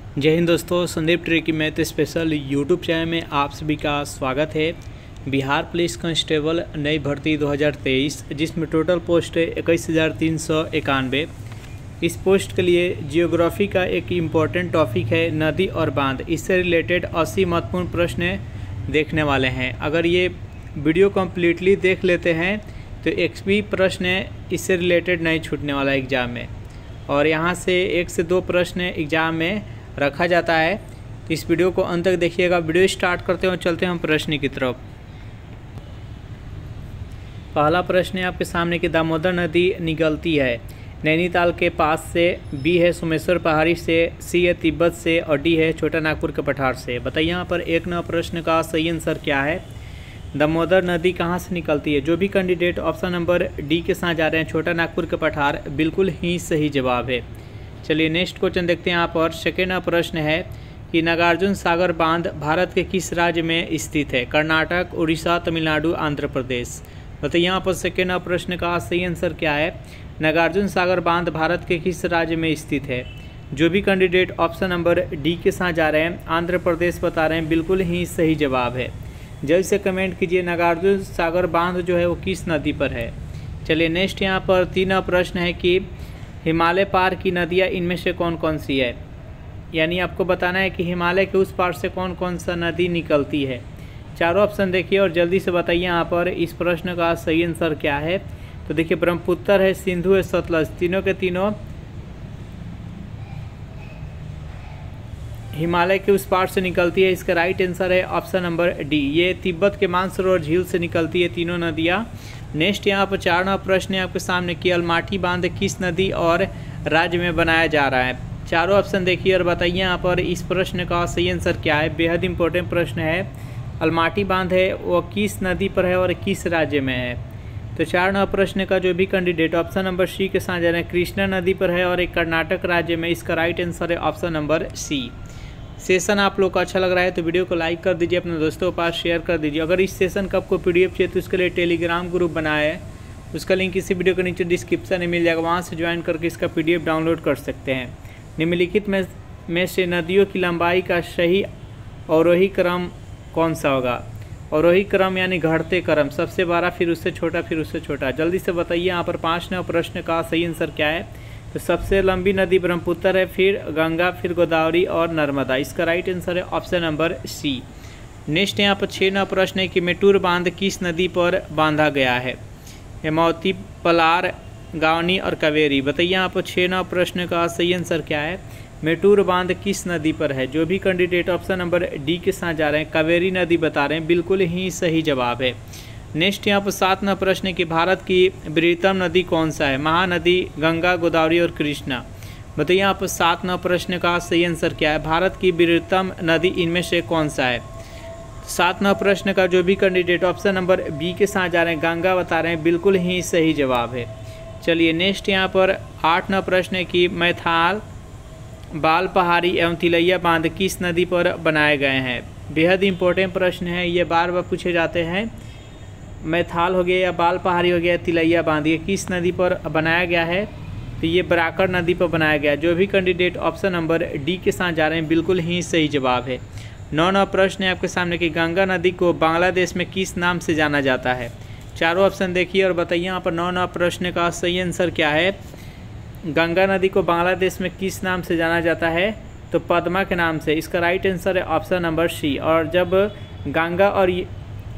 जय हिंद दोस्तों, Sandeep tricky math special YouTube channel में आप सभी का स्वागत है। बिहार पुलिस कांस्टेबल नई भर्ती 2023 जिसमें टोटल पोस्ट है 21,391। इस पोस्ट के लिए जियोग्राफी का एक इम्पॉर्टेंट टॉपिक है नदी और बांध। इससे रिलेटेड 80 महत्वपूर्ण प्रश्न देखने वाले हैं। अगर ये वीडियो कम्प्लीटली देख लेते हैं तो एक भी प्रश्न इससे रिलेटेड नहीं छूटने वाला एग्ज़ाम में, और यहाँ से 1 से 2 प्रश्न एग्ज़ाम में रखा जाता है। तो इस वीडियो को अंत तक देखिएगा। वीडियो स्टार्ट करते हैं और चलते हैं हम प्रश्न की तरफ। पहला प्रश्न है आपके सामने कि दामोदर नदी निकलती है नैनीताल के पास से, बी है सोमेश्वर पहाड़ी से, सी है तिब्बत से और डी है छोटा नागपुर के पठार से। बताइए यहाँ पर 1 नंबर प्रश्न का सही आंसर क्या है। दामोदर नदी कहाँ से निकलती है? जो भी कैंडिडेट ऑप्शन नंबर डी के साथ जा रहे हैं छोटा नागपुर के पठार, बिल्कुल ही सही जवाब है। चलिए नेक्स्ट क्वेश्चन देखते हैं। यहाँ पर सेकेंड प्रश्न है कि नागार्जुन सागर बांध भारत के किस राज्य में स्थित है? कर्नाटक, उड़ीसा, तमिलनाडु, आंध्र प्रदेश। बताइए यहाँ पर सेकेंड प्रश्न का सही आंसर क्या है। नागार्जुन सागर बांध भारत के किस राज्य में स्थित है? जो भी कैंडिडेट ऑप्शन नंबर डी के साथ जा रहे हैं आंध्र प्रदेश बता रहे हैं, बिल्कुल ही सही जवाब है। जल्द से कमेंट कीजिए नागार्जुन सागर बांध जो है वो किस नदी पर है। चलिए नेक्स्ट यहाँ पर 3 प्रश्न है कि हिमालय पार की नदियाँ इनमें से कौन कौन सी है? यानी आपको बताना है कि हिमालय के उस पार से कौन कौन सा नदी निकलती है। चारों ऑप्शन देखिए और जल्दी से बताइए यहाँ पर इस प्रश्न का सही आंसर क्या है। तो देखिए ब्रह्मपुत्र है, सिंधु है, सतलज, तीनों के तीनों हिमालय के उस पार से निकलती है। इसका राइट आंसर है ऑप्शन नंबर डी। ये तिब्बत के मानसरोवर झील से निकलती है तीनों नदियाँ। नेक्स्ट यहाँ पर 4 नंबर प्रश्न है आपके सामने कि अलमाटी बांध किस नदी और राज्य में बनाया जा रहा है? चारों ऑप्शन देखिए और बताइए यहाँ पर इस प्रश्न का सही आंसर क्या है। बेहद इंपॉर्टेंट प्रश्न है। अलमाटी बांध है वो किस नदी पर है और किस राज्य में है? तो 4 नंबर प्रश्न का जो भी कैंडिडेट ऑप्शन नंबर सी के साथ जा रहे हैं कृष्णा नदी पर है और एक कर्नाटक राज्य में। इसका राइट आंसर है ऑप्शन नंबर सी। सेशन आप लोग को अच्छा लग रहा है तो वीडियो को लाइक कर दीजिए, अपने दोस्तों के पास शेयर कर दीजिए। अगर इस सेशन का आपको पीडीएफ चाहिए तो उसके लिए टेलीग्राम ग्रुप बनाया है, उसका लिंक इसी वीडियो के नीचे डिस्क्रिप्शन में मिल जाएगा, वहाँ से ज्वाइन करके इसका पीडीएफ डाउनलोड कर सकते हैं। निम्नलिखित में से नदियों की लंबाई का सही अवरोही क्रम कौन सा होगा? अवरोही क्रम यानी घटते क्रम, सबसे बड़ा फिर उससे छोटा फिर उससे छोटा। जल्दी से बताइए यहाँ पर 5 नंबर प्रश्न का सही आंसर क्या है। तो सबसे लंबी नदी ब्रह्मपुत्र है, फिर गंगा, फिर गोदावरी और नर्मदा। इसका राइट आंसर है ऑप्शन नंबर सी। नेक्स्ट यहाँ पर 6 नंबर प्रश्न है कि मेटूर बांध किस नदी पर बांधा गया है? हेमावती, पलार, गावनी और कावेरी। बताइए यहाँ पर 6 नंबर प्रश्न का सही आंसर क्या है। मेटूर बांध किस नदी पर है? जो भी कैंडिडेट ऑप्शन नंबर डी के साथ जा रहे हैं कावेरी नदी बता रहे हैं, बिल्कुल ही सही जवाब है। नेक्स्ट यहाँ पर 7 नंबर प्रश्न है कि भारत की बृहत्तम नदी कौन सा है? महानदी, गंगा, गोदावरी और कृष्णा। बताइए यहाँ पर 7 नंबर प्रश्न का सही आंसर क्या है। भारत की बृहत्तम नदी इनमें से कौन सा है? 7 नंबर प्रश्न का जो भी कैंडिडेट ऑप्शन नंबर बी के साथ जा रहे हैं गंगा बता रहे हैं, बिल्कुल ही सही जवाब है। चलिए नेक्स्ट यहाँ पर 8 नंबर प्रश्न है कि मैथाल, बाल पहाड़ी एवं तिलैया बांध किस नदी पर बनाए गए हैं? बेहद इंपॉर्टेंट प्रश्न है, ये बार बार पूछे जाते हैं। मैथाल हो गया या बाल पहाड़ी हो गया, तिलैया बांध, ये किस नदी पर बनाया गया है? तो ये बराकर नदी पर बनाया गया। जो भी कैंडिडेट ऑप्शन नंबर डी के साथ जा रहे हैं, बिल्कुल ही सही जवाब है। 9 नंबर प्रश्न है आपके सामने कि गंगा नदी को बांग्लादेश में किस नाम से जाना जाता है? चारों ऑप्शन देखिए और बताइए यहाँ पर 9 नंबर प्रश्न का सही आंसर क्या है। गंगा नदी को बांग्लादेश में किस नाम से जाना जाता है? तो पद्मा के नाम से। इसका राइट आंसर है ऑप्शन नंबर सी। और जब गंगा और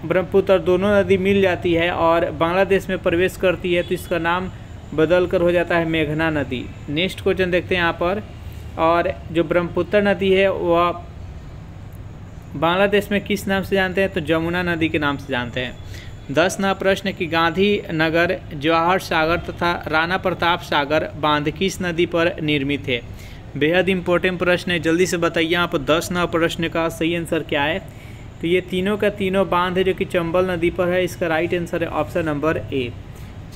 ब्रह्मपुत्र दोनों नदी मिल जाती है और बांग्लादेश में प्रवेश करती है तो इसका नाम बदल कर हो जाता है मेघना नदी। नेक्स्ट क्वेश्चन देखते हैं यहाँ पर। और जो ब्रह्मपुत्र नदी है वह बांग्लादेश में किस नाम से जानते हैं? तो जमुना नदी के नाम से जानते हैं। 10 नंबर प्रश्न कि गांधी नगर, जवाहर सागर तथा राणा प्रताप सागर बांध किस नदी पर निर्मित है? बेहद इंपॉर्टेंट प्रश्न है, जल्दी से बताइए यहाँ पर 10 नंबर प्रश्न का सही आंसर क्या है। तो ये तीनों का तीनों बांध है जो कि चंबल नदी पर है। इसका राइट आंसर है ऑप्शन नंबर ए।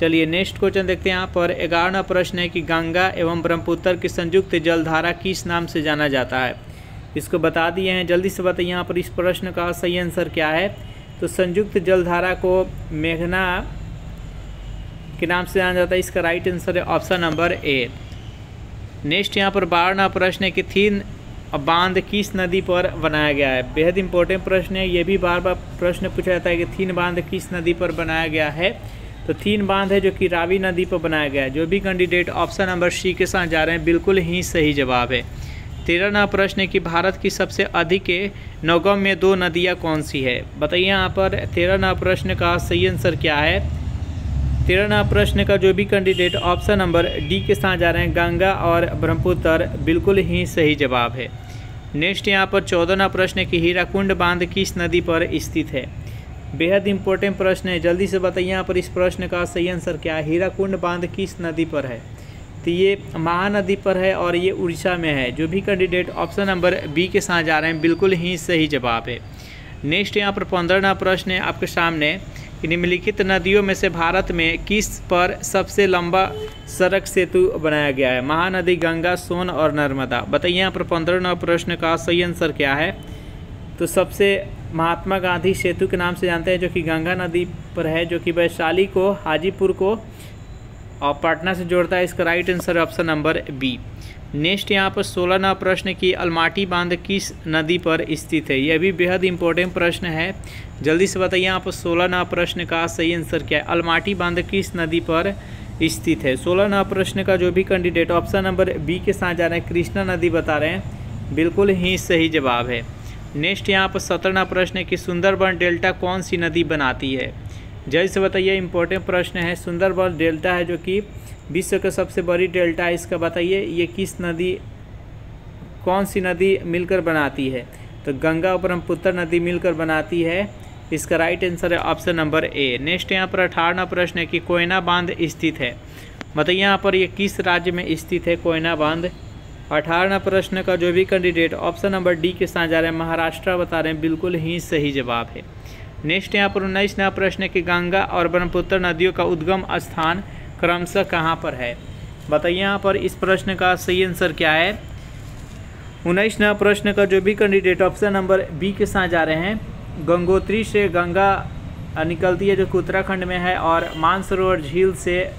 चलिए नेक्स्ट क्वेश्चन देखते हैं यहाँ पर। 11वां प्रश्न है कि गंगा एवं ब्रह्मपुत्र की संयुक्त जलधारा किस नाम से जाना जाता है? इसको बता दिए हैं, जल्दी से बताइए यहाँ पर इस प्रश्न का सही आंसर क्या है। तो संयुक्त जलधारा को मेघना के नाम से जाना जाता है। इसका राइट आंसर है ऑप्शन नंबर ए। नेक्स्ट यहाँ पर 12वां प्रश्न है कि बांध किस नदी पर बनाया गया है? बेहद इंपॉर्टेंट प्रश्न है, ये भी बार बार प्रश्न पूछा जाता है कि 3 बांध किस नदी पर बनाया गया है। तो 3 बांध है जो कि रावी नदी पर बनाया गया है। जो भी कैंडिडेट ऑप्शन नंबर सी के साथ जा रहे हैं बिल्कुल ही सही जवाब है। 13वां प्रश्न है कि भारत की सबसे अधिक नौगम में 2 नदियाँ कौन सी है? बताइए यहाँ पर 13वां प्रश्न का सही आंसर क्या है? 13वां प्रश्न का जो भी कैंडिडेट ऑप्शन नंबर डी के साथ जा रहे हैं गंगा और ब्रह्मपुत्र बिल्कुल ही सही जवाब है। नेक्स्ट यहाँ पर 14वां प्रश्न है कि हीराकुंड बांध किस नदी पर स्थित है? बेहद इंपॉर्टेंट प्रश्न है, जल्दी से बताइए यहाँ पर इस प्रश्न का सही आंसर क्या है? हीराकुंड बांध किस नदी पर है? तो ये महानदी पर है और ये उड़ीसा में है। जो भी कैंडिडेट ऑप्शन नंबर बी के साथ जा रहे हैं बिल्कुल ही सही जवाब है। नेक्स्ट यहाँ पर 15वां प्रश्न है आपके सामने कि निम्नलिखित नदियों में से भारत में किस पर सबसे लंबा सड़क सेतु बनाया गया है? महानदी, गंगा, सोन और नर्मदा। बताइए यहाँ पर 15वां प्रश्न का सही आंसर क्या है? तो सबसे महात्मा गांधी सेतु के नाम से जानते हैं जो कि गंगा नदी पर है, जो कि वैशाली को, हाजीपुर को और पटना से जोड़ता है। इसका right answer option number B. Next यहाँ पर 16वां प्रश्न की अलमाटी बांध किस नदी पर स्थित है? यह भी बेहद इंपॉर्टेंट प्रश्न है, जल्दी से बताइए यहाँ पर 16वां प्रश्न का सही आंसर क्या है? अलमाटी बांध किस नदी पर स्थित है? 16वां प्रश्न का जो भी कैंडिडेट ऑप्शन नंबर बी के साथ जा रहे हैं कृष्णा नदी बता रहे हैं बिल्कुल ही सही जवाब है। नेक्स्ट यहाँ पर 17वां प्रश्न है कि सुंदरबन डेल्टा कौन सी नदी बनाती है? जल्दी से बताइए, इंपॉर्टेंट प्रश्न है। सुंदरबन डेल्टा है जो कि विश्व का सबसे बड़ी डेल्टा है, इसका बताइए ये किस नदी, कौन सी नदी मिलकर बनाती है? तो गंगा और ब्रह्मपुत्र नदी मिलकर बनाती है। इसका राइट आंसर है ऑप्शन नंबर ए। नेक्स्ट यहाँ पर 18वां प्रश्न है कि कोयना बांध स्थित है। बताइए यहाँ पर ये किस राज्य में स्थित है कोयना बांध? 18वां प्रश्न का जो भी कैंडिडेट ऑप्शन नंबर डी के साथ जा रहे हैं महाराष्ट्र बता रहे हैं बिल्कुल ही सही जवाब है। नेक्स्ट यहाँ पर 19वां प्रश्न है कि गंगा और ब्रह्मपुत्र नदियों का उद्गम स्थान क्रमशः कहाँ पर है? बताइए यहाँ पर इस प्रश्न का सही आंसर क्या है? 19वां प्रश्न का जो भी कैंडिडेट ऑप्शन नंबर बी के साथ जा रहे हैं गंगोत्री से गंगा निकलती है जो कि उत्तराखंड में है, और मानसरोवर झील से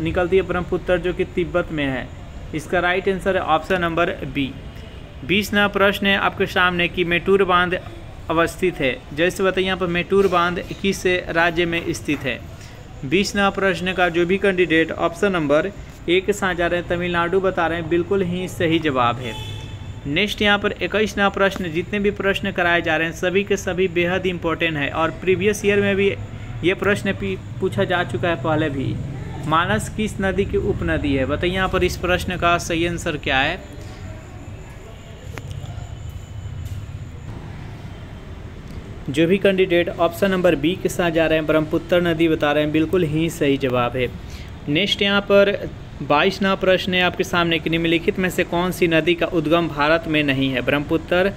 निकलती है ब्रह्मपुत्र जो कि तिब्बत में है। इसका राइट आंसर है ऑप्शन नंबर बी। 20वां प्रश्न है आपके सामने कि मेटूर बांध अवस्थित है। जैसे बताइए यहाँ पर मेटूर बांध किस राज्य में स्थित है? 20वां प्रश्न का जो भी कैंडिडेट ऑप्शन नंबर ए के साथ जा रहे हैं तमिलनाडु बता रहे हैं बिल्कुल ही सही जवाब है। नेक्स्ट यहाँ पर 21वां प्रश्न, जितने भी प्रश्न कराए जा रहे हैं सभी के सभी बेहद इंपॉर्टेंट है और प्रीवियस ईयर में भी ये प्रश्न पूछा जा चुका है पहले भी। मानस किस नदी की उपनदी है? बताइए यहाँ पर इस प्रश्न का सही आंसर क्या है? जो भी कैंडिडेट ऑप्शन नंबर बी के साथ जा रहे हैं ब्रह्मपुत्र नदी बता रहे हैं बिल्कुल ही सही जवाब है। नेक्स्ट यहाँ पर 22वां प्रश्न है आपके सामने कि निम्नलिखित में से कौन सी नदी का उद्गम भारत में नहीं है? ब्रह्मपुत्र,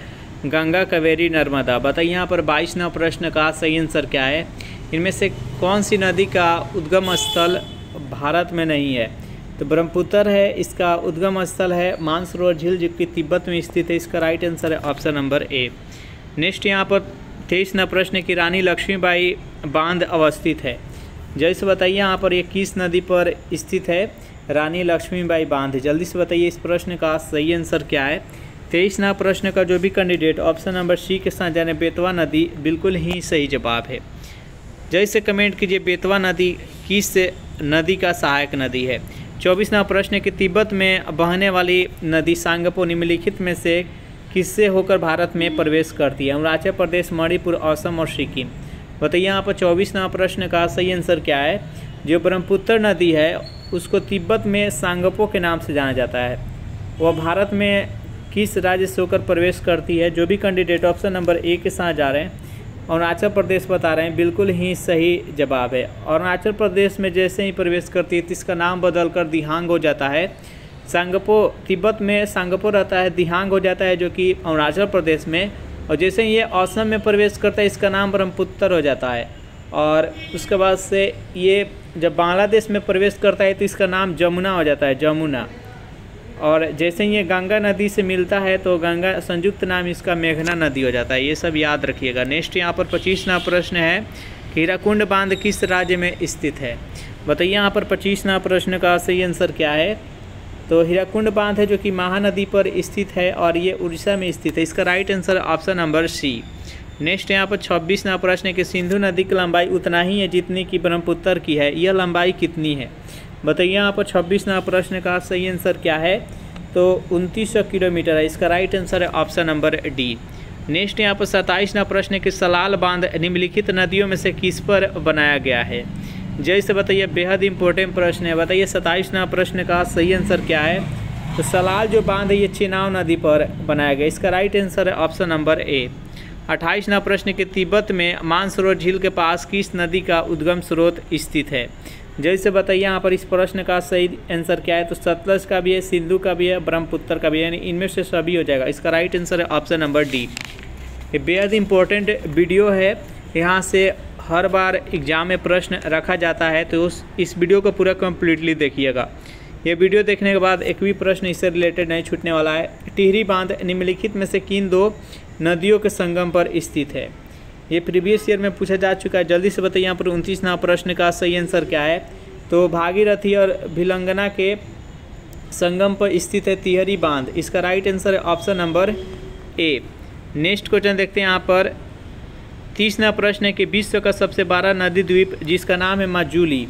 गंगा, कावेरी, नर्मदा। बताइए यहाँ पर 22वां प्रश्न का सही आंसर क्या है? इनमें से कौन सी नदी का उद्गम स्थल भारत में नहीं है? तो ब्रह्मपुत्र है, इसका उद्गम स्थल है मानसरोवर झील जो कि तिब्बत में स्थित है। इसका राइट आंसर है ऑप्शन नंबर ए। नेक्स्ट यहाँ पर 23वां प्रश्न की रानी लक्ष्मीबाई बांध अवस्थित है। जैसे बताइए यहाँ पर ये किस नदी पर स्थित है? रानी लक्ष्मीबाई बांध। जल्दी से बताइए इस प्रश्न का सही आंसर क्या है? 23वां प्रश्न का जो भी कैंडिडेट ऑप्शन नंबर सी के साथ जाने बेतवा नदी बिल्कुल ही सही जवाब है। जैसे कमेंट कीजिए बेतवा नदी किस नदी का सहायक नदी है? 24वां प्रश्न कि तिब्बत में बहने वाली नदी सांगपो निम्नलिखित में से किससे होकर भारत में प्रवेश करती है? अरुणाचल प्रदेश, मणिपुर, असम और सिक्किम। बताइए यहाँ पर 24वां प्रश्न का सही आंसर क्या है? जो ब्रह्मपुत्र नदी है उसको तिब्बत में सांगपो के नाम से जाना जाता है। वह भारत में किस राज्य से होकर प्रवेश करती है? जो भी कैंडिडेट ऑप्शन नंबर ए के साथ जा रहे हैं अरुणाचल प्रदेश बता रहे हैं बिल्कुल ही सही जवाब है। अरुणाचल प्रदेश में जैसे ही प्रवेश करती है तो इसका नाम बदलकर दिहांग हो जाता है। सांगपो तिब्बत में सांगपो रहता है, दिहांग हो जाता है जो कि अरुणाचल प्रदेश में, और जैसे ही ये असम में प्रवेश करता है इसका नाम ब्रह्मपुत्र हो जाता है। और उसके बाद से ये जब बांग्लादेश में प्रवेश करता है तो इसका नाम जमुना हो जाता है, जमुना। और जैसे ही ये गंगा नदी से मिलता है तो गंगा संयुक्त नाम इसका मेघना नदी हो जाता है। ये सब याद रखिएगा। नेक्स्ट यहाँ पर 25वां प्रश्न है हीराकुंड बांध किस राज्य में स्थित है? बताइए यहाँ पर 25वां प्रश्न का सही आंसर क्या है? तो हीराकुंड बांध है जो कि महानदी पर स्थित है और ये उड़ीसा में स्थित है। इसका right answer option number C. Next यहाँ पर 26वां प्रश्न है कि सिंधु नदी की लंबाई उतना ही है जितनी कि ब्रह्मपुत्र की है, यह लंबाई कितनी है? बताइए यहाँ पर 26वां प्रश्न का सही आंसर क्या है? तो 2900 किलोमीटर है। इसका राइट आंसर है ऑप्शन नंबर डी। नेक्स्ट यहाँ पर 27वां प्रश्न है कि सलाल बांध निम्नलिखित नदियों में से किस पर बनाया गया है? जैसे बताइए, बेहद इंपॉर्टेंट प्रश्न है। बताइए 27वां प्रश्न का सही आंसर क्या है? तो सलाल जो बांध है ये चेनाब नदी पर बनाया गया। इसका राइट आंसर है ऑप्शन नंबर ए। 28वां प्रश्न के तिब्बत में मानसरोवर झील के पास किस नदी का उद्गम स्रोत स्थित है? जैसे बताइए यहाँ पर इस प्रश्न का सही आंसर क्या है? तो सतलज का भी है, सिंधु का भी है, ब्रह्मपुत्र का भी है, यानी इनमें से सभी हो जाएगा। इसका राइट आंसर है ऑप्शन नंबर डी। ये बेहद इंपॉर्टेंट वीडियो है, यहाँ से हर बार एग्जाम में प्रश्न रखा जाता है, तो इस वीडियो को पूरा कम्प्लीटली देखिएगा। ये वीडियो देखने के बाद एक भी प्रश्न इससे रिलेटेड नहीं छूटने वाला है। टिहरी बांध निम्नलिखित में से किन दो नदियों के संगम पर स्थित है? ये प्रीवियस ईयर में पूछा जा चुका है। जल्दी से बताइए यहाँ पर 29वां प्रश्न का सही आंसर क्या है? तो भागीरथी और भिलंगना के संगम पर स्थित है टिहरी बांध। इसका राइट आंसर है option number A. Next question देखते हैं यहाँ पर 30वां प्रश्न है कि विश्व का सबसे बड़ा नदी द्वीप जिसका नाम है माजुली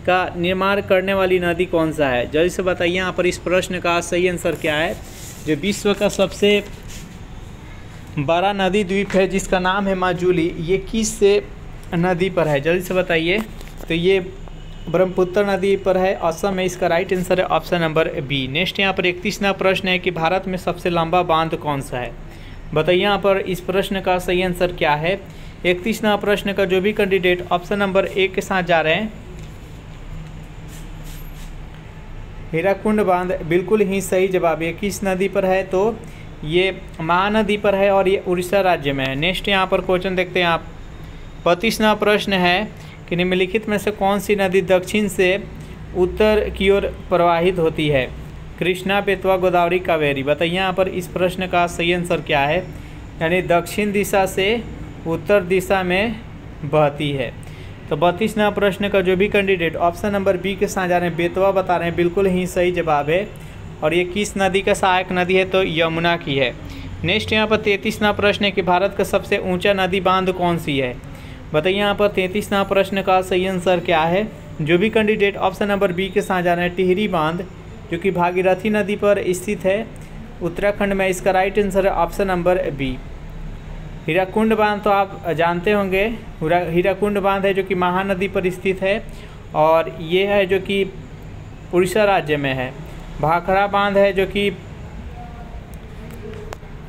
का निर्माण करने वाली नदी कौन सा है? जल्दी से बताइए यहाँ पर इस प्रश्न का सही आंसर क्या है? जो विश्व का सबसे बड़ा नदी द्वीप है जिसका नाम है माजुली, ये किस नदी पर है? जल्दी से बताइए। तो ये ब्रह्मपुत्र नदी पर है, असम में। इसका राइट आंसर है ऑप्शन नंबर बी। नेक्स्ट यहाँ पर 31वां प्रश्न है कि भारत में सबसे लंबा बांध कौन सा है? बताइए यहाँ पर इस प्रश्न का सही आंसर क्या है? 31वां प्रश्न का जो भी कैंडिडेट ऑप्शन नंबर ए के साथ जा रहे हैं, हीराकुंड बांध बिल्कुल ही सही जवाब। ये किस नदी पर है? तो ये महानदी पर है और ये उड़ीसा राज्य में है। नेक्स्ट यहाँ पर क्वेश्चन देखते हैं आप। 35वां प्रश्न है कि निम्नलिखित में से कौन सी नदी दक्षिण से उत्तर की ओर प्रवाहित होती है? कृष्णा, बेतवा, गोदावरी, कावेरी। बताइए यहाँ पर इस प्रश्न का सही आंसर क्या है? यानी दक्षिण दिशा से उत्तर दिशा में बहती है। तो 32वां प्रश्न का जो भी कैंडिडेट ऑप्शन नंबर बी के साथ जा रहे हैं, बेतवा बता रहे हैं, बिल्कुल ही सही जवाब है। और ये किस नदी का सहायक नदी है? तो यमुना की है। नेक्स्ट यहाँ पर 33वां प्रश्न है कि भारत का सबसे ऊंचा नदी बांध कौन सी है? बताइए यहाँ पर 33वां प्रश्न का सही आंसर क्या है? जो भी कैंडिडेट ऑप्शन नंबर बी के साथ जा रहे हैं, टिहरी बांध जो कि भागीरथी नदी पर स्थित है उत्तराखंड में। इसका राइट आंसर है ऑप्शन नंबर बी। हीराकुंड बांध तो आप जानते होंगे, हीराकुंड बांध है जो कि महानदी पर स्थित है और ये है जो कि उड़ीसा राज्य में है। भाखड़ा बांध है जो कि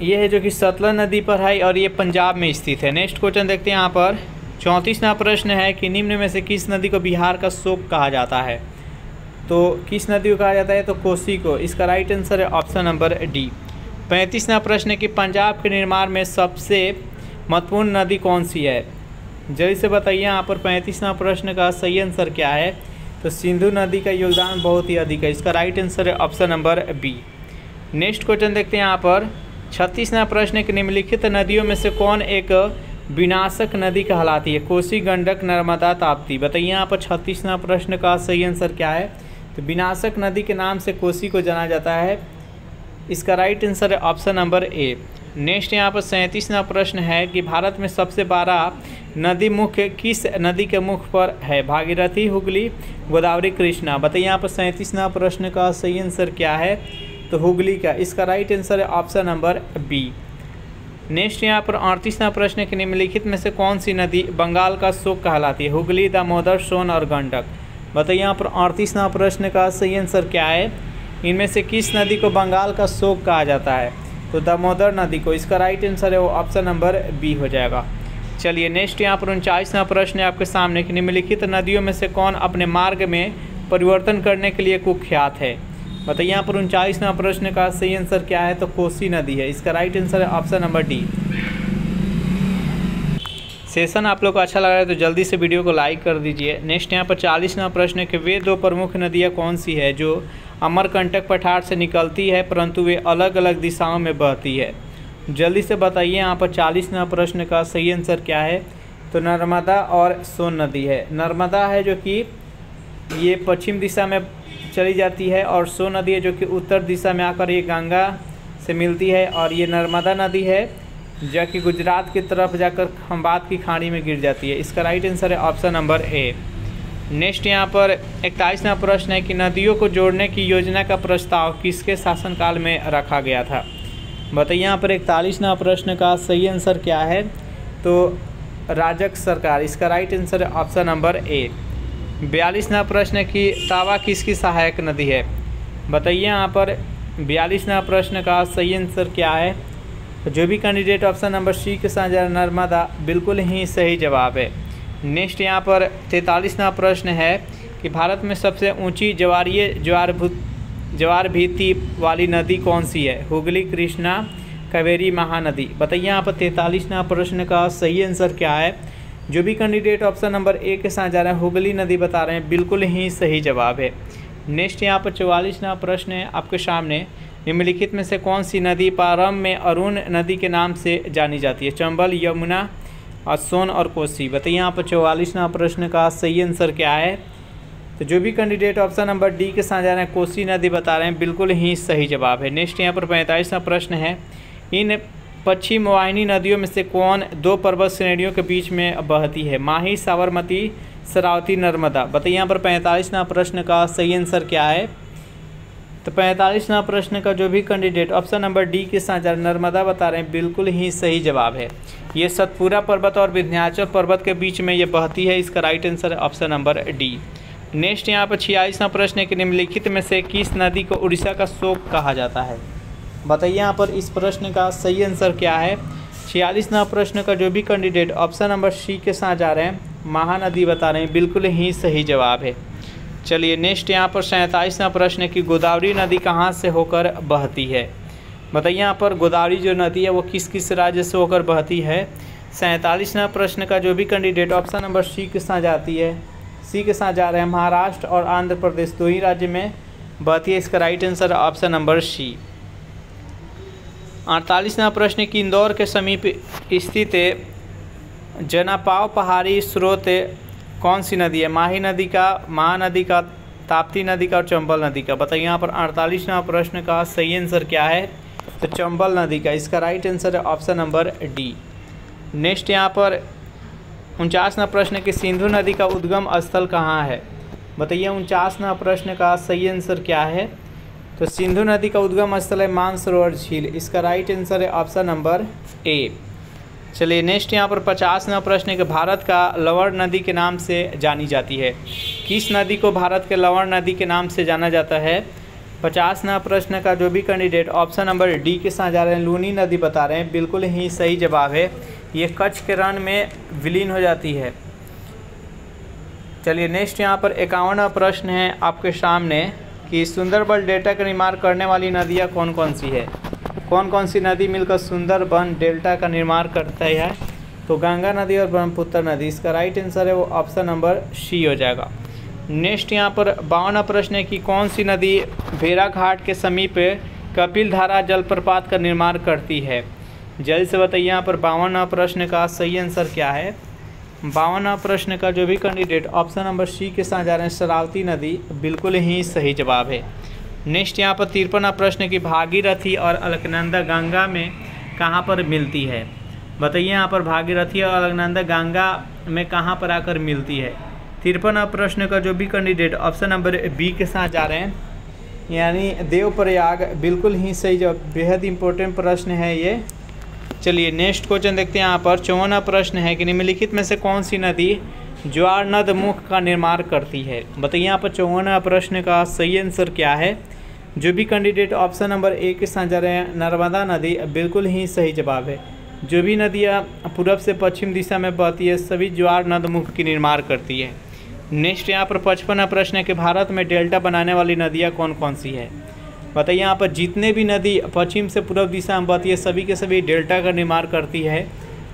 ये है जो कि सतलज नदी पर है और ये पंजाब में स्थित है। नेक्स्ट क्वेश्चन देखते हैं यहाँ पर 34वां प्रश्न है कि निम्न में से किस नदी को बिहार का शोक कहा जाता है? तो किस नदी को कहा जाता है? तो कोसी को। इसका राइट आंसर है ऑप्शन नंबर डी। 35वां प्रश्न है कि पंजाब के निर्माण में सबसे महत्वपूर्ण नदी कौन सी है? जल्दी से बताइए यहाँ पर 35वां प्रश्न का सही आंसर क्या है? तो सिंधु नदी का योगदान बहुत ही अधिक है। इसका राइट आंसर है option number B. Next question देखते हैं यहाँ पर 36वां प्रश्न है कि निम्नलिखित नदियों में से कौन एक विनाशक नदी कहलाती है? कोसी, गंडक, नर्मदा, ताप्ती। बताइए यहाँ पर 36वां प्रश्न का सही आंसर क्या है? तो विनाशक नदी के नाम से कोसी को जाना जाता है। इसका राइट आंसर है ऑप्शन नंबर ए। नेक्स्ट यहाँ पर 37वां प्रश्न है कि भारत में सबसे बड़ा नदी मुख्य किस नदी के मुख पर है? भागीरथी, हुगली, गोदावरी, कृष्णा। बताइए यहाँ पर 37वां प्रश्न का सही आंसर क्या है? तो हुगली का। इसका राइट आंसर है ऑप्शन नंबर बी। नेक्स्ट यहाँ पर 38वां प्रश्न है कि निम्नलिखित में से कौन सी नदी बंगाल का शोक कहलाती है? हुगली, दामोदर, सोन और गंडक। बताइए यहाँ पर 38वां प्रश्न का सही आंसर क्या है? इनमें से किस नदी को बंगाल का शोक कहा जाता है? तो दामोदर नदी को। इसका राइट आंसर है वो ऑप्शन नंबर बी हो जाएगा। चलिए नेक्स्ट यहाँ पर 39वां प्रश्न है आपके सामने कि निम्नलिखित नदियों में से कौन अपने मार्ग में परिवर्तन करने के लिए कुख्यात है? बताइए यहाँ पर 39वां प्रश्न का सही आंसर क्या है? तो कोसी नदी है। इसका राइट आंसर है ऑप्शन नंबर डी। सेशन आप लोग को अच्छा लगा है तो जल्दी से वीडियो को लाइक कर दीजिए। नेक्स्ट यहाँ पर 40वां प्रश्न है कि वे दो प्रमुख नदियाँ कौन सी है जो अमरकंटक पठार से निकलती है परंतु वे अलग अलग दिशाओं में बहती है? जल्दी से बताइए यहाँ पर 40वां प्रश्न का सही आंसर क्या है? तो नर्मदा और सोन नदी है। नर्मदा है जो कि ये पश्चिम दिशा में चली जाती है, और सो नदी है जो कि उत्तर दिशा में आकर ये गंगा से मिलती है, और ये नर्मदा नदी है जो कि गुजरात की तरफ जाकर खंबात की खाड़ी में गिर जाती है। इसका राइट आंसर है ऑप्शन नंबर ए। नेक्स्ट यहाँ पर 41वां प्रश्न है कि नदियों को जोड़ने की योजना का प्रस्ताव किसके शासनकाल में रखा गया था। बताइए यहाँ पर 41वां प्रश्न का सही आंसर क्या है, तो राजक सरकार। इसका राइट आंसर है ऑप्शन नंबर ए। 42वां प्रश्न है कि तावा किसकी सहायक नदी है। बताइए यहाँ पर 42वां प्रश्न का सही आंसर क्या है। जो भी कैंडिडेट ऑप्शन नंबर सी के साथ नर्मदा, बिल्कुल ही सही जवाब है। नेक्स्ट यहाँ पर 43वां प्रश्न है कि भारत में सबसे ऊंची ज्वारीय ज्वार भीति वाली नदी कौन सी है। हुगली, कृष्णा, कावेरी, महानदी। बताइए यहाँ पर 43वां प्रश्न का सही आंसर क्या है। जो भी कैंडिडेट ऑप्शन नंबर ए के साथ जा रहे हैं हुगली नदी बता रहे हैं, बिल्कुल ही सही जवाब है। नेक्स्ट यहाँ पर 44वां प्रश्न है आपके सामने। निम्नलिखित में से कौन सी नदी प्रारंभ में अरुण नदी के नाम से जानी जाती है। चंबल, यमुना और सोन और कोसी। बताइए यहाँ पर 44वां प्रश्न का सही आंसर क्या है। तो जो भी कैंडिडेट ऑप्शन नंबर डी के साथ जा रहे हैं कोसी नदी बता रहे हैं, बिल्कुल ही सही जवाब है। नेक्स्ट यहाँ पर 45वां प्रश्न है। इन पश्चिम वाहिनी नदियों में से कौन दो पर्वत श्रेणियों के बीच में बहती है। माही, साबरमती, शरावती, नर्मदा। बताइए यहाँ पर 45वां प्रश्न का सही आंसर क्या है। तो 45वां प्रश्न का जो भी कैंडिडेट ऑप्शन नंबर डी के साथ नर्मदा बता रहे हैं, बिल्कुल ही सही जवाब है। ये सतपुरा पर्वत और विंध्याचल पर्वत के बीच में ये बहती है। इसका राइट आंसर है ऑप्शन नंबर डी। नेक्स्ट यहाँ पर 46वां प्रश्न है कि निम्नलिखित में से किस नदी को उड़ीसा का शोक कहा जाता है। बताइए यहाँ पर इस प्रश्न का सही आंसर क्या है। 46वां प्रश्न का जो भी कैंडिडेट ऑप्शन नंबर सी के साथ जा रहे हैं महानदी बता रहे हैं, बिल्कुल ही सही जवाब है। चलिए नेक्स्ट यहाँ पर 47वां प्रश्न है कि गोदावरी नदी कहाँ से होकर बहती है। बताइए यहाँ पर गोदावरी जो नदी है वो किस किस राज्य से होकर बहती है। 47वां प्रश्न का जो भी कैंडिडेट ऑप्शन नंबर सी के साथ जाती है, सी के साथ जा रहे हैं महाराष्ट्र और आंध्र प्रदेश, दो ही राज्य में बहती है। इसका right answer option number C. 48वां प्रश्न की इंदौर के समीप स्थित जनापाव पहाड़ी स्रोत कौन सी नदी है। माही नदी का, महानदी का, ताप्ती नदी का और चंबल नदी का। बताइए यहाँ पर 48वां प्रश्न का सही आंसर क्या है। तो चंबल नदी का। इसका राइट आंसर है ऑप्शन नंबर डी। नेक्स्ट यहाँ पर 49वां प्रश्न कि सिंधु नदी का उद्गम स्थल कहाँ है। बताइए 49वां प्रश्न का सही आंसर क्या है। तो सिंधु नदी का उद्गम स्थल है मानसरोवर झील। इसका राइट आंसर है ऑप्शन नंबर ए। चलिए नेक्स्ट यहाँ पर 50वां प्रश्न है कि भारत का लवण नदी के नाम से जानी जाती है। किस नदी को भारत के लवण नदी के नाम से जाना जाता है। 50वां प्रश्न का जो भी कैंडिडेट ऑप्शन नंबर डी के साथ जा रहे हैं लूनी नदी बता रहे हैं, बिल्कुल ही सही जवाब है। ये कच्छ के रण में विलीन हो जाती है। चलिए नेक्स्ट यहाँ पर 51वां प्रश्न है आपके सामने कि सुंदरबन डेल्टा का निर्माण करने वाली नदियाँ कौन कौन सी है। कौन कौन सी नदी मिलकर सुंदरबन डेल्टा का निर्माण करता है। तो गंगा नदी और ब्रह्मपुत्र नदी। इसका राइट आंसर है वो ऑप्शन नंबर सी हो जाएगा। नेक्स्ट यहाँ पर 52वां प्रश्न है कि कौन सी नदी भेड़ाघाट के समीप कपिलधारा जलप्रपात का निर्माण करती है। जल्द से बताइए यहाँ पर 52वां प्रश्न का सही आंसर क्या है। 52वां प्रश्न का जो भी कैंडिडेट ऑप्शन नंबर सी के साथ जा रहे हैं शरावती नदी, बिल्कुल ही सही जवाब है। नेक्स्ट यहाँ पर 53वां प्रश्न की भागीरथी और अलकनंदा गंगा में कहाँ पर मिलती है। बताइए यहाँ पर भागीरथी और अलकनंदा गंगा में कहाँ पर आकर मिलती है। 53वां प्रश्न का जो भी कैंडिडेट ऑप्शन नंबर बी के साथ जा रहे हैं यानी देवप्रयाग, बिल्कुल ही सही जवाब। बेहद इंपॉर्टेंट प्रश्न है ये। चलिए नेक्स्ट क्वेश्चन देखते हैं। यहाँ पर 54वां प्रश्न है कि निम्नलिखित में से कौन सी नदी ज्वार नद मुख का निर्माण करती है। बताइए यहाँ पर 54वां प्रश्न का सही आंसर क्या है। जो भी कैंडिडेट ऑप्शन नंबर ए के साथ जा रहे हैं नर्मदा नदी, बिल्कुल ही सही जवाब है। जो भी नदियाँ पूर्व से पश्चिम दिशा में बहती है सभी ज्वार नद मुख की निर्माण करती है। नेक्स्ट यहाँ पर 55वां प्रश्न है कि भारत में डेल्टा बनाने वाली नदियाँ कौन कौन सी है। बताइए यहाँ पर जितने भी नदी पश्चिम से पूर्व दिशा में बहती है सभी के सभी डेल्टा का निर्माण करती है,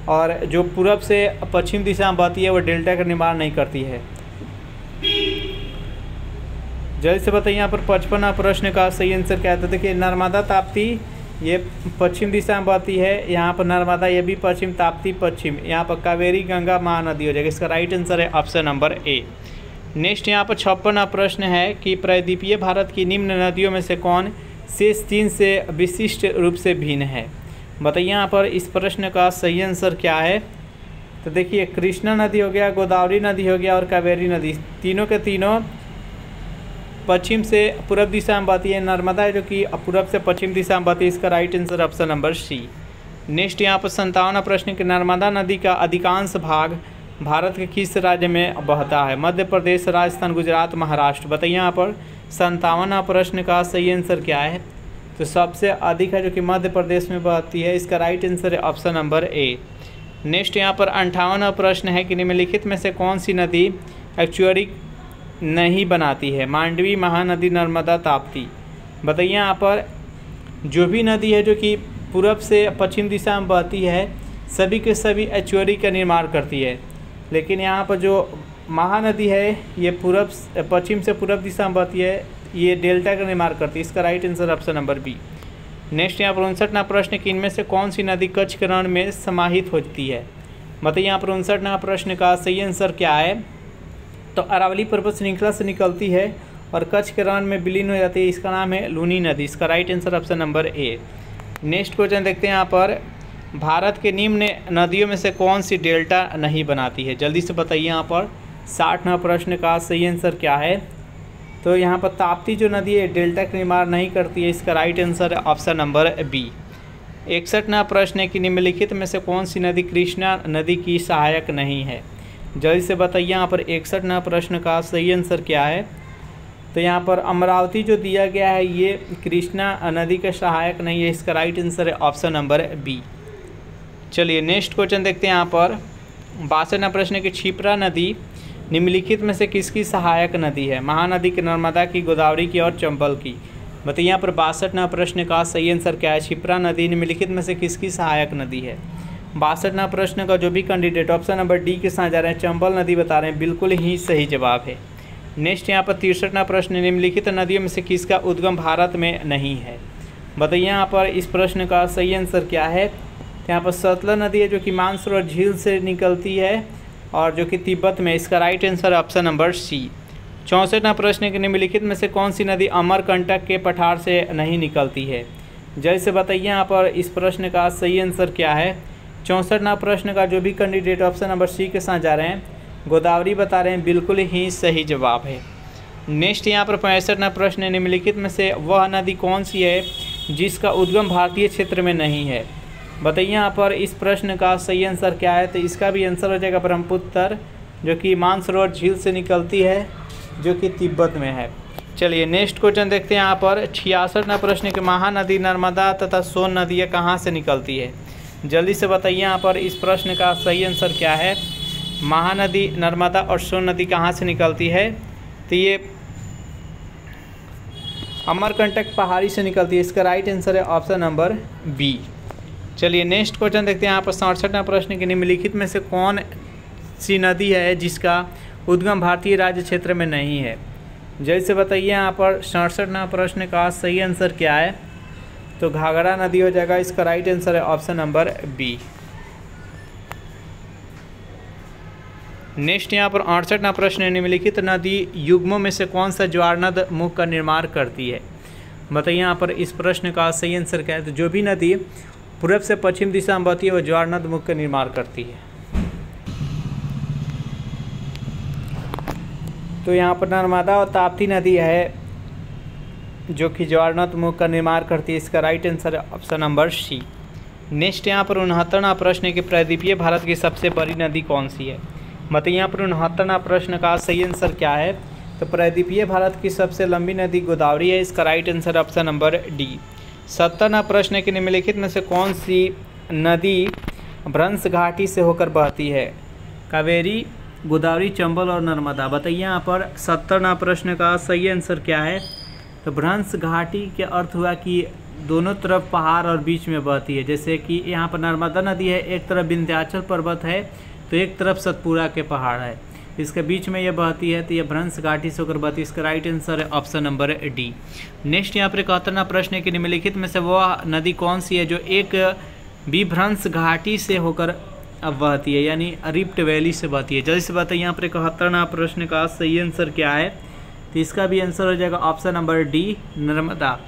और जो पूर्व से पश्चिम दिशा में बहती है वो डेल्टा का निर्माण नहीं करती है। जल्दी से बताइए यहाँ पर 55वां प्रश्न का सही आंसर क्या है। तो देखिए नर्मदा ताप्ती ये पश्चिम दिशा में बहती है, यहाँ पर नर्मदा ये भी पश्चिम, ताप्ती पश्चिम, यहाँ पर कावेरी गंगा महानदी हो जाएगी। इसका राइट आंसर है ऑप्शन नंबर ए। नेक्स्ट यहाँ पर 56वां प्रश्न है कि प्रायद्वीपीय भारत की निम्न नदियों में से कौन शेष 3 से विशिष्ट रूप से भिन्न है। बताइए यहाँ पर इस प्रश्न का सही आंसर क्या है। तो देखिए, कृष्णा नदी हो गया, गोदावरी नदी हो गया और कावेरी नदी, तीनों के तीनों पश्चिम से पूर्व दिशा में बहती है। नर्मदा है जो कि पूर्व से पश्चिम दिशा में बहती है। इसका right answer option number C. Next यहाँ पर 57वां प्रश्न कि नर्मदा नदी का अधिकांश भाग भारत के किस राज्य में बहता है। मध्य प्रदेश, राजस्थान, गुजरात, महाराष्ट्र। बताइए यहाँ पर 57वां प्रश्न का सही आंसर क्या है। तो सबसे अधिक है जो कि मध्य प्रदेश में बहती है। इसका राइट आंसर है ऑप्शन नंबर ए। नेक्स्ट यहाँ पर 58वां प्रश्न है कि निम्नलिखित में से कौन सी नदी एक्चुअरी नहीं बनाती है। मांडवी, महानदी, नर्मदा, ताप्ती। बताइए यहाँ पर जो भी नदी है जो कि पूर्व से पश्चिम दिशा में बहती है, सभी के सभी एचुअरी का निर्माण करती है। लेकिन यहाँ पर जो महानदी है ये पश्चिम से पूर्व दिशा में बहती है, ये डेल्टा का निर्माण करती है। इसका right answer option number B. Next यहाँ पर 59वां प्रश्न कि इनमें से कौन सी नदी कच्छ के रण में समाहित होती है। बताइए यहाँ पर 59वां प्रश्न का सही आंसर क्या है। तो अरावली पर्वत श्रृंखला से निकलती है और कच्छ के रण में विलीन हो जाती है। इसका नाम है लूनी नदी। इसका right answer option number A. Next question देखते हैं यहाँ पर, भारत के निम्न नदियों में से कौन सी डेल्टा नहीं बनाती है। जल्दी से बताइए यहाँ पर 60वां प्रश्न का सही आंसर क्या है। तो यहाँ पर ताप्ती जो नदी है डेल्टा का निर्माण नहीं करती है। इसका राइट आंसर है ऑप्शन नंबर बी। 61वां प्रश्न है कि निम्नलिखित में से कौन सी नदी कृष्णा नदी की सहायक नहीं है। जल्दी से बताइए यहाँ पर 61वां प्रश्न का सही आंसर क्या है। तो यहाँ पर अमरावती जो दिया गया है ये कृष्णा नदी का सहायक नहीं है। इसका राइट आंसर है ऑप्शन नंबर बी। चलिए नेक्स्ट क्वेश्चन देखते हैं यहाँ पर 62वां प्रश्न की क्षिप्रा नदी निम्नलिखित में से किसकी सहायक नदी है। महानदी की, नर्मदा की, गोदावरी की और चंबल की। बताइए यहाँ पर 62वां प्रश्न का सही आंसर क्या है। क्षिप्रा नदी निम्नलिखित में से किसकी सहायक नदी है। 62वां प्रश्न का जो भी कैंडिडेट ऑप्शन नंबर डी के साथ जा रहे हैं, चंबल नदी बता रहे हैं, बिल्कुल ही सही जवाब है। नेक्स्ट यहाँ पर 63वां प्रश्न निम्नलिखित नदियों में से किसका उद्गम भारत में नहीं है। बताइए यहाँ पर इस प्रश्न का सही आंसर क्या है। तो यहाँ पर सतलज नदी है जो कि मानसरोवर झील से निकलती है और जो कि तिब्बत में। इसका right answer option number C. 64वां प्रश्न के निम्नलिखित में से कौन सी नदी अमरकंटक के पठार से नहीं निकलती है। जैसे बताइए यहाँ पर इस प्रश्न का सही आंसर क्या है। 64वां प्रश्न का जो भी कैंडिडेट ऑप्शन नंबर सी के साथ जा रहे हैं, गोदावरी बता रहे हैं, बिल्कुल ही सही जवाब है। नेक्स्ट यहाँ पर 65वां प्रश्न निम्नलिखित में से वह नदी कौन सी है जिसका उद्गम भारतीय क्षेत्र में नहीं है। बताइए यहाँ पर इस प्रश्न का सही आंसर क्या है। तो इसका भी आंसर हो जाएगा ब्रह्मपुत्र, जो कि मानसरोवर झील से निकलती है, जो कि तिब्बत में है। चलिए नेक्स्ट क्वेश्चन देखते हैं यहाँ पर 66वां प्रश्न कि महानदी, नर्मदा तथा सोन नदियाँ कहाँ से निकलती है। जल्दी से बताइए यहाँ पर इस प्रश्न का सही आंसर क्या है। महानदी, नर्मदा और सोन नदी कहाँ से निकलती है। तो ये अमरकंटक पहाड़ी से निकलती है। इसका राइट आंसर है ऑप्शन नंबर बी। चलिए नेक्स्ट क्वेश्चन देखते हैं यहाँ पर 67वां प्रश्न कि निम्नलिखित में से कौन सी नदी है जिसका उद्गम भारतीय राज्य क्षेत्र में नहीं है। जैसे बताइए यहाँ पर 67वां प्रश्न का सही आंसर क्या है। तो घाघरा नदी हो जाएगा। इसका राइट आंसर है ऑप्शन नंबर बी। नेक्स्ट यहाँ पर 68वां प्रश्न निम्नलिखित नदी युग्मों में से कौन सा ज्वारनद मुख का निर्माण करती है। बताइए यहाँ पर इस प्रश्न का सही आंसर क्या है। तो जो भी नदी पूर्व से पश्चिम दिशा में बहती है वह ज्वारनद मुख का निर्माण करती है। तो यहाँ पर नर्मदा और ताप्ती नदी है जो कि ज्वारनद मुख का निर्माण करती है। इसका राइट आंसर है ऑप्शन नंबर सी। नेक्स्ट यहाँ पर 69वां प्रश्न कि प्रायद्वीपीय भारत की सबसे बड़ी नदी कौन सी है। बताइए यहाँ पर 69वां प्रश्न का सही आंसर क्या है। तो प्रायद्वीपीय भारत की सबसे लंबी नदी गोदावरी है। इसका right answer option number D. 70वां प्रश्न के निम्नलिखित में से कौन सी नदी भ्रंश घाटी से होकर बहती है। कावेरी, गोदावरी, चंबल और नर्मदा। बताइए यहाँ पर 70वां प्रश्न का सही आंसर क्या है। तो भ्रंश घाटी के अर्थ हुआ कि दोनों तरफ पहाड़ और बीच में बहती है। जैसे कि यहाँ पर नर्मदा नदी है, एक तरफ विंध्याचल पर्वत है तो एक तरफ सतपुरा के पहाड़ है, इसके बीच में ये बहती है, तो ये भ्रंश घाटी से होकर बहती है। इसका राइट आंसर है ऑप्शन नंबर डी। नेक्स्ट यहाँ पर 71वां प्रश्न है कि निम्नलिखित में से वह नदी कौन सी है जो एक विभ्रंश घाटी से होकर अब बहती है, यानी रिफ्ट वैली से बहती है। जल्दी से बताइए यहाँ पर 71वां प्रश्न का सही आंसर क्या है। तो इसका भी आंसर हो जाएगा option number D, Narmada.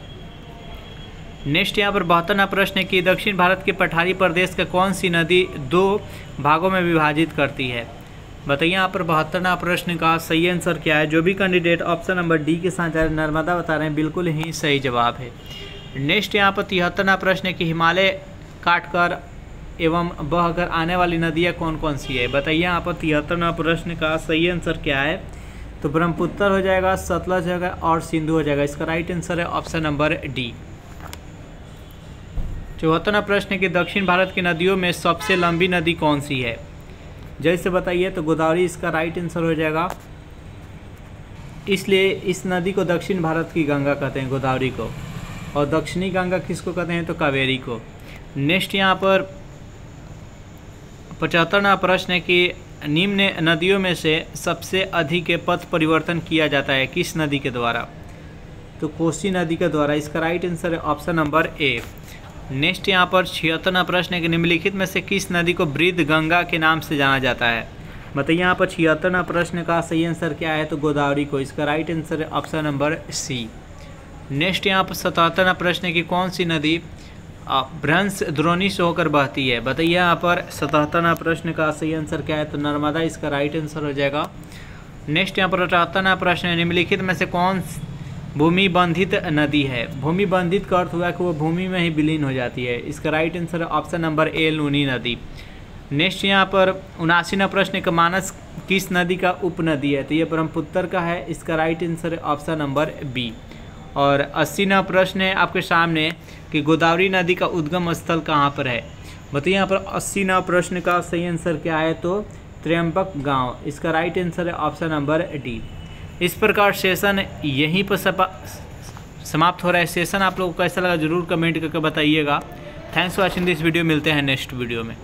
Next यहाँ पर 72वां प्रश्न है कि दक्षिण भारत के पठारी प्रदेश का कौन सी नदी 2 भागों में विभाजित करती है। बताइए यहाँ पर 72वां प्रश्न का सही आंसर क्या है। जो भी कैंडिडेट ऑप्शन नंबर डी के साथ जा रहे नर्मदा बता रहे हैं, बिल्कुल ही सही जवाब है। नेक्स्ट यहाँ पर 73वां प्रश्न है कि हिमालय काटकर एवं बहकर आने वाली नदियाँ कौन कौन सी है। बताइए यहाँ पर 73वां प्रश्न का सही आंसर क्या है। तो ब्रह्मपुत्र हो जाएगा, सतलज हो जाएगा और सिंधु हो जाएगा। इसका राइट आंसर है ऑप्शन नंबर डी। 74वां प्रश्न है कि दक्षिण भारत की नदियों में सबसे लंबी नदी कौन सी है। जैसे बताइए, तो गोदावरी इसका राइट आंसर हो जाएगा। इसलिए इस नदी को दक्षिण भारत की गंगा कहते हैं, गोदावरी को, और दक्षिणी गंगा किसको कहते हैं, तो कावेरी को। नेक्स्ट यहाँ पर 75वां प्रश्न है कि निम्न नदियों में से सबसे अधिक पथ परिवर्तन किया जाता है किस नदी के द्वारा। तो कोसी नदी के द्वारा। इसका राइट आंसर है ऑप्शन नंबर ए। नेक्स्ट यहाँ पर 76वां प्रश्न है कि निम्नलिखित में से किस नदी को वृद्ध गंगा के नाम से जाना जाता है। बताइए यहाँ पर 76वां प्रश्न का सही आंसर क्या है। तो गोदावरी को। इसका राइट आंसर है ऑप्शन नंबर सी। नेक्स्ट यहाँ पर 77वां प्रश्न है कि कौन सी नदी भ्रंश द्रोणी से होकर बहती है। बताइए यहाँ पर 77वां प्रश्न का सही आंसर क्या है। तो नर्मदा इसका राइट आंसर हो जाएगा। नेक्स्ट यहाँ पर 78वां प्रश्न है निम्नलिखित में से कौन भूमि बंधित नदी है। भूमि बंधित का अर्थ हुआ कि वो भूमि में ही विलीन हो जाती है। इसका राइट आंसर है ऑप्शन नंबर ए, लूनी नदी। नेक्स्ट यहाँ पर 79वां प्रश्न का मानस किस नदी का उपनदी है। तो ये ब्रह्मपुत्र का है। इसका राइट आंसर है ऑप्शन नंबर बी। और 80वां प्रश्न है आपके सामने कि गोदावरी नदी का उद्गम स्थल कहाँ पर है। बताइए यहाँ पर 80वां प्रश्न का सही आंसर क्या है। तो त्र्यंबक गांव। इसका राइट आंसर है ऑप्शन नंबर डी। इस प्रकार सेशन यहीं पर समाप्त हो रहा है। सेशन आप लोगों को कैसा लगा जरूर कमेंट करके बताइएगा। Thanks for watching this video. मिलते हैं नेक्स्ट वीडियो में।